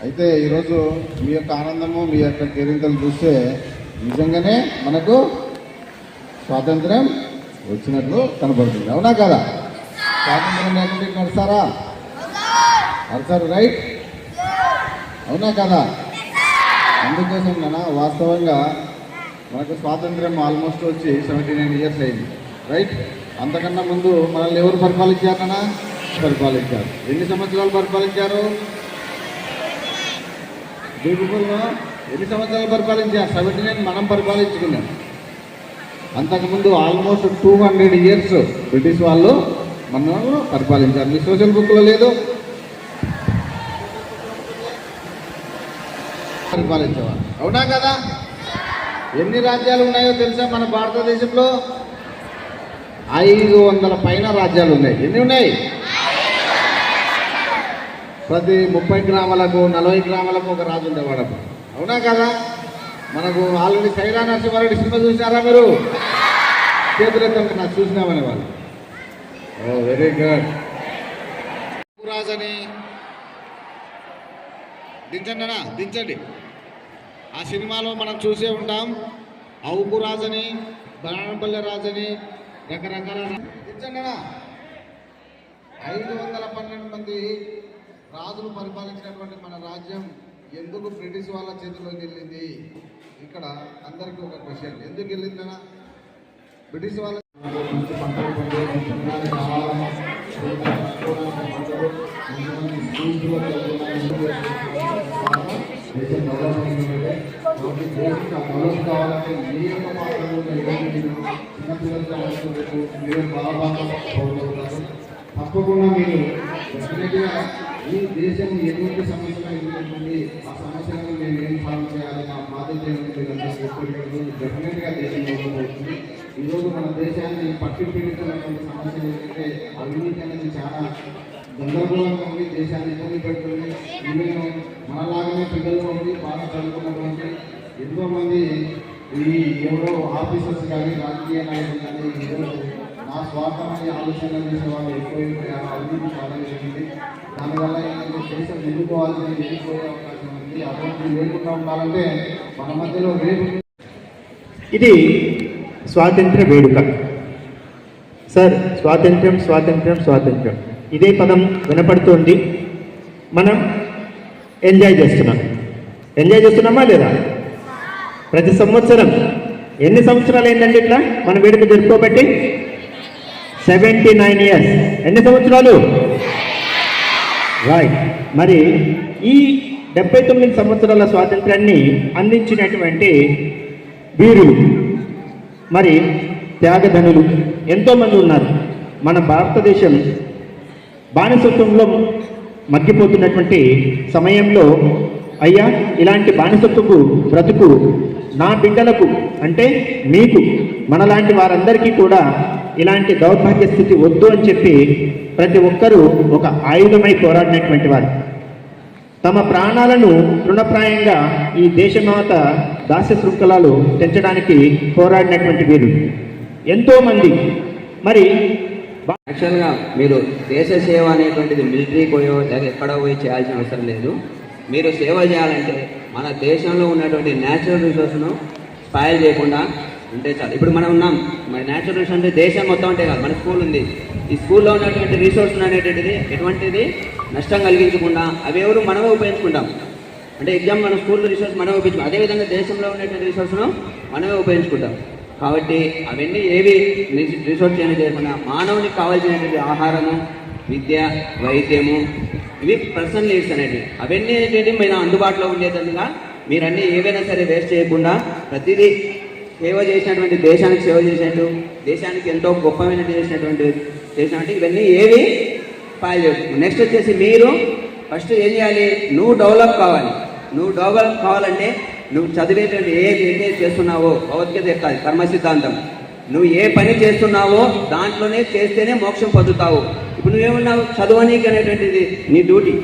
అయితే ఈరోజు మీ యొక్క ఆనందము మీ యొక్క కేరింతలు చూస్తే నిజంగానే మనకు స్వాతంత్రం వచ్చినట్లు కనబడుతుంది. అవునా కదా? స్వాతంత్రం లేకుండా నడుస్తారా? నడుస్తారు, రైట్? అవునా కదా? అందుకోసం కదా వాస్తవంగా మనకు స్వాతంత్రం ఆల్మోస్ట్ వచ్చి 79 ఇయర్స్ అయింది, రైట్? అంతకన్నా ముందు మనల్ని ఎవరు పరిపాలించారన్నా? పరిపాలించారు. ఎన్ని సంవత్సరాలు పరిపాలించారు? బీపీలో ఎన్ని సంవత్సరాలు పరిపాలించారు? 79 మనం పరిపాలించుకున్నాం. అంతకుముందు ఆల్మోస్ట్ 200 ఇయర్స్ బ్రిటిష్ వాళ్ళు మనల్ని పరిపాలించారు. మీ సోషల్ బుక్లో లేదు? పరిపాలించేవారు. అవునా కదా? ఎన్ని రాజ్యాలు ఉన్నాయో తెలుసా మన భారతదేశంలో? 500 పైన రాజ్యాలు ఉన్నాయి. ఎన్ని ఉన్నాయి? ప్రతి 30 గ్రామాలకు 40 గ్రామాలకు ఒక రాజు ఉండేవాడు. అవునా కదా? మనకు ఆల్రెడీ సైరా నరసింహారెడ్డి సినిమా చూసినారా మీరు? చేతులెత్త నాకు చూసినామనే వాళ్ళు. ఓ వెరీ గుడ్. రాజని దించండి అన్నా, దించండి. ఆ సినిమాలో మనం చూసే ఉంటాం. అవుకు రాజని, బనానపల్లె రాజని, రకరకాల. దించండి అన్నా. 512 మంది రాజులు పరిపాలించినటువంటి మన రాజ్యం ఎందుకు బ్రిటిష్ వాళ్ళ చేతిలోకి వెళ్ళింది? ఇక్కడ అందరికీ ఒక క్వశ్చన్, ఎందుకు వెళ్ళిందనా? బ్రిటిష్ వాళ్ళ తప్పకుండా మీరు డెఫినెట్గా ఈ దేశం ఎటువంటి సమస్యలు ఎదుర్కొంటుంది, ఆ సమస్యలను మేము ఏం సాల్వ్ చేయాలి, మా బాధ్యత డెఫినెట్గా దేశం ఓడిపోతుంది. ఈరోజు మన దేశాన్ని పట్టి పీడితున్నటువంటి సమస్యలు ఏంటంటే అవినీతి అనేది చాలా గందరగోళంగా ఉంది, దేశాన్ని ఇబ్బంది పెడుతుంది. ఈవెన్ మనలాగానే పిల్లలు ఉంది, బాగా చదువుకున్నటువంటి ఎంతోమంది ఈ ఎవరో ఆఫీసర్స్ కానీ రాజకీయ నాయకులు కానీ ఈరోజు నా స్వార్థమైన ఆలోచన చేసే వాళ్ళు ఎక్కువ అభివృద్ధి చాలా జరిగింది. దానివల్ల ఏంటంటే దేశం ఎన్నుకోవాల్సిన ఎన్నుకోయే అవకాశం ఉంది. అభివృద్ధి లేకుండా ఉండాలంటే మన మధ్యలో రేపు. ఇది స్వాతంత్ర వేడుక సార్. స్వాతంత్ర్యం స్వాతంత్ర్యం స్వాతంత్ర్యం ఇదే పదం వినపడుతోంది. మనం ఎంజాయ్ చేస్తున్నామా లేదా? ప్రతి సంవత్సరం ఎన్ని సంవత్సరాలు అయిందండి ఇట్లా మన వేడుక జరుపుకోబట్టి? 79 ఇయర్స్. ఎన్ని సంవత్సరాలు? రైట్. మరి ఈ 79 సంవత్సరాల స్వాతంత్రాన్ని అందించినటువంటి వీరులు, మరి త్యాగధనులు ఎంతోమంది ఉన్నారు. మన భారతదేశం బానిసత్వంలో మగ్గిపోతున్నటువంటి సమయంలో అయ్యా ఇలాంటి బానిసత్వపు బ్రతుకు నా బిడ్డలకు అంటే మీకు మనలాంటి వారందరికీ కూడా ఇలాంటి దౌర్భాగ్య స్థితి వద్దు అని చెప్పి ప్రతి ఒక్కరూ ఒక ఆయుధమై పోరాడినటువంటి వారు. తమ ప్రాణాలను తృణప్రాయంగా ఈ దేశమాత దాస్య శృంఖలాలు తెంచడానికి పోరాడినటువంటి వీరు ఎంతోమంది. మరి యాక్చువల్గా మీరు దేశ సేవ అనేటువంటిది మిలిటరీకి పోయో లేదా ఎక్కడో పోయి చేయాల్సిన అవసరం లేదు. మీరు సేవ చేయాలంటే మన దేశంలో ఉన్నటువంటి న్యాచురల్ రిసోర్స్ను స్పాయిల్ చేయకుండా ఉంటే చాలు. ఇప్పుడు మనం ఉన్నాం, మన న్యాచురల్ రిసోర్స్ అంటే దేశం మొత్తం అంటే కాదు, మన స్కూల్ ఉంది. ఈ స్కూల్లో ఉన్నటువంటి రిసోర్స్ అనేటువంటిది ఎటువంటిది నష్టం కలిగించకుండా అవి ఎవరు మనమే ఉపయోగించుకుంటాం. అంటే ఎగ్జామ్ మన స్కూల్ రిసోర్స్ మనమే ఉపయోగించుకుంటాం. అదేవిధంగా దేశంలో ఉన్నటువంటి రిసోర్స్ను మనమే ఉపయోగించుకుంటాం. కాబట్టి అవన్నీ ఏవి రిసోర్స్ చేయకుండా మానవునికి కావాల్సినటువంటి ఆహారము, విద్య, వైద్యము, ఇవి పర్సనల్ నీడ్స్ అనేటివి అవన్నీ ఏంటంటే మీరు అందుబాటులో ఉండేటట్టుగా మీరన్నీ ఏవైనా సరే వేస్ట్ చేయకుండా ప్రతిదీ సేవ చేసినటువంటి దేశానికి సేవ చేసినట్టు, దేశానికి ఎంతో గొప్పమైనట్టు చేసినట్టు ఇవన్నీ ఏవి ఫైల్ చేసుకో. నెక్స్ట్ వచ్చేసి మీరు ఫస్ట్ ఏం చేయాలి? నువ్వు డెవలప్ కావాలి. నువ్వు డెవలప్ కావాలంటే నువ్వు చదివేటువంటి ఏదైతే చేస్తున్నావో భగవద్గీత ఎక్కాలి, కర్మ సిద్ధాంతం. నువ్వు ఏ పని చేస్తున్నావో దాంట్లోనే చేస్తేనే మోక్షం పొందుతావు. ఇప్పుడు నువ్వేమన్నావు? చదవనీకి అనేటువంటిది నీ డ్యూటీ.